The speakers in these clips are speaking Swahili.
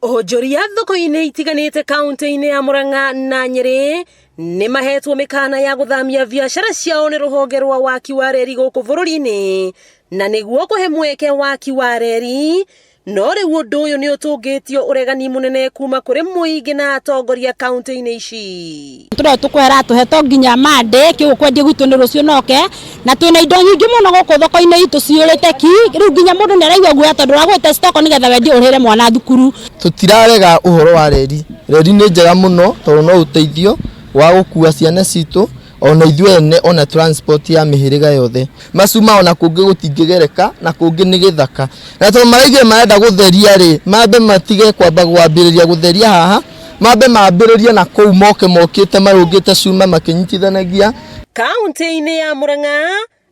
Onjoria thoko-inĩ itiganĩte kaunti-inĩ ya Murang'a na Nyeri nĩ mahetwo mĩkana ya gũthamia biacara ciao nĩ rũhonge rwa waki wa reri gũkũ bũrũri-inĩ, na nĩguo kũhe mweke waki wa reri. No rĩu ũndũ ũyũ nĩ ũtũngĩtio ũregani mũnene kuma kũrĩ mũingĩ na atongoria kaunti-inĩ ici. Tũkwera tũhetwo nginya mande kĩu kwendia gwitũ nĩ rũcio noke, na twĩna indo nyingĩ mũno gũkũ thoko-inĩ itũ ciũrĩte ki, rĩu nginya mũndũ nĩ araigua guoya tondũ ũragwĩte stoko nĩgetha wendie ũrĩre mwana thukuru. Tũtirarega ũhoro wa reri. Reri nĩ njega mũno tondũ no ũteithio wa gũkua ciana citũ ona ithuĩ ene ona transport ya mĩhĩrĩga yothe. Macuma ona kũngĩ gũtingĩgereka na kũngĩ nĩ gĩthaka. Na tondũ maraigire marenda gũtheria rĩ, mambe matige kwamba gwambĩrĩria gũtheria haha, mambe mambĩrĩrie na kũu mokĩte marũngĩte cuma makĩnyitithanagia. Kaunti-inĩ ya Murang'a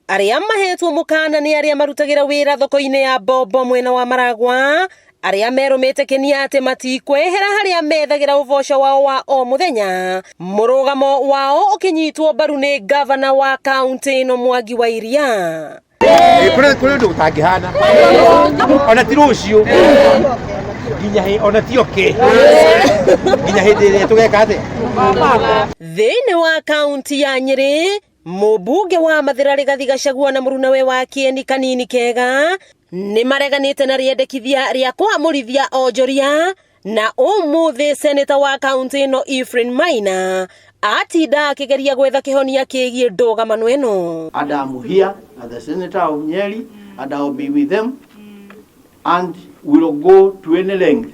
arĩa mahetwo mũkana nĩ arĩa marutagĩra wĩra thoko-inĩ ya Mbombo mwena wa Maragwa, arĩa merũmĩte kĩnia atĩ matikwehera harĩa methagĩra ũboco wao wa o mũthenya. Mũrũgamo wao ũkĩnyitwo mbaru nĩ gavana wa kaunti ĩno Mwangi wa Iria. Kũrĩ ũndũ gũtangĩhana ona ti rũciũ nginya ona ti oke nginya hĩndĩ ĩrĩa tũgeka atĩ. Thĩinĩ wa kaunti ya Nyeri, mũmbunge wa Mathĩra Rigathi Gachagua na mũrunawe wa Kieni Kanini Kega nĩ mareganĩte na rĩendekithia rĩa kwamũrithia onjoria, na ũmũthĩ seneta wa kaunti ĩno Ephraim Maina atinda akĩgeria gwetha kĩhonia kĩgiĩ ndũgamano ĩno. And I'm here as the senator of Nyeri, and I will be with them and we will go to any length,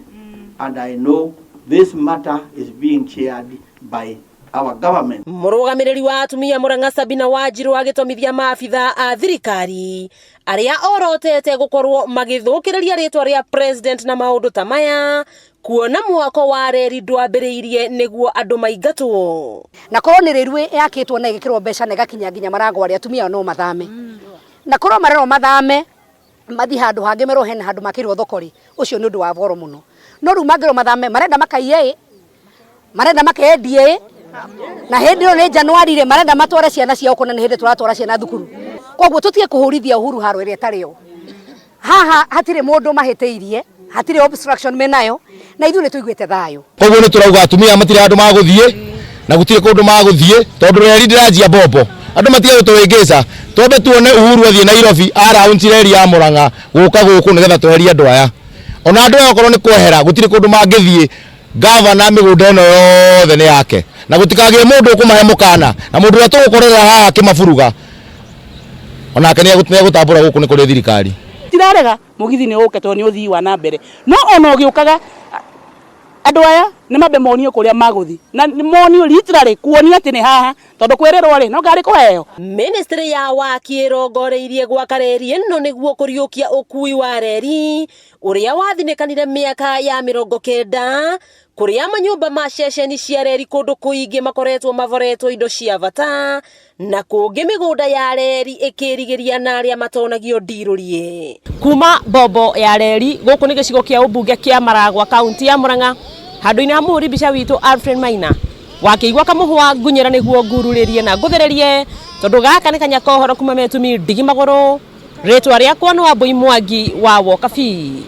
and I know this matter is being chaired by our government. Mũrũgamĩrĩri wa atumia Murang'a Sabina Wanjiru agĩtomithia maabitha a thirikari arĩa orotete gũkorwo magĩthũkĩrĩria rĩtwa rĩa president na maũndũ ta maya, kuona mwako wa reri ndwambĩrĩirie nĩguo andũ maingatwo. Na korwo nĩ rĩru yakĩtwo na ĩgĩkĩrwo mbeca na ĩgakinya nginya Maragwa arĩa atumia no mathame. Na korwo marerwo mathame mathi handũ hangĩ merwo hena handũ makĩrwo thoko rĩ, ũcio nĩ ũndũ wa goro mũno. No rĩu mangĩrwo mathame marenda makaiye, marenda makendie, na hĩndĩ ĩyo nĩ Januari rĩ marenda matware ciana ciao kũna nĩ hĩndĩ tũratwara ciana thukuru. Koguo tũtige kũhũrithia Uhuru haro ĩrĩa ĩtarĩ yo. Haha hatirĩ mũndũ mahĩtĩirie, hatirĩ obstruction menayo, na ithuĩ nĩ tũiguĩte thayũ. Koguo nĩ tũrauga atumia matirĩ handũ magũthiĩ na gũtirĩ kũndũ magũthiĩ tondũ reri ndĩranjia Mbombo. Andũ matige gũtũhĩngĩca, twambe tuone Uhuru athiĩ Nairobi araunti reri ya Murang'a gũka gũkũ nĩgetha tweherie andũ aya. Ona andũ aya okorwo nĩ kwehera gũtirĩ kũndũ mangĩthiĩ, gavana mĩgũnda ĩno yothe nĩ yake, na gũtikagĩe mũndũ ũkũmahe mũkana, na mũndũ ũrĩa tũgũkorera haha akĩmaburuga onake nĩ egũtambũra gũkũ nĩ kũrĩ thirikari. Tirarega mũgithi nĩ ũke tondũ nĩ ũthii wa na mbere, no ona ũgĩũkaga andũ aya nĩ mambe monio kũrĩa magũthi, na monio literally kuonia atĩ nĩ haha tondũ kwĩrĩrwo rĩ no ngarĩ kũheo. Ministry ya waki ĩrongoreirie gwaka reri ĩno nĩguo kũriũkia ũkui wa reri ũrĩa wathinĩkanire mĩaka ya 90, kũrĩa manyũmba ma ceceni cia reri kũndũ kũingĩ makoretwo mavoretwo indo cia bata, na kũngĩ mĩgũnda ya reri ĩkĩrigĩria na arĩa matonagio ndirũrie. Kuma Mbombo ya reri gũkũ nĩ gĩcigo kĩa ũmbunge kĩa Maragwa kaunti ya Murang'a, handũ-inĩ ha mũhũri mbica witũ Ephraim Maina, wakĩigua kamũhũa ngunyĩra nĩguo ngururĩrie na ngũthererie tondũ gaka nĩ kanya kohoro kuma metumi ndigi magũrũ. Rĩtwa rĩakwa nĩ Wambui Mwangi wa Wokabi.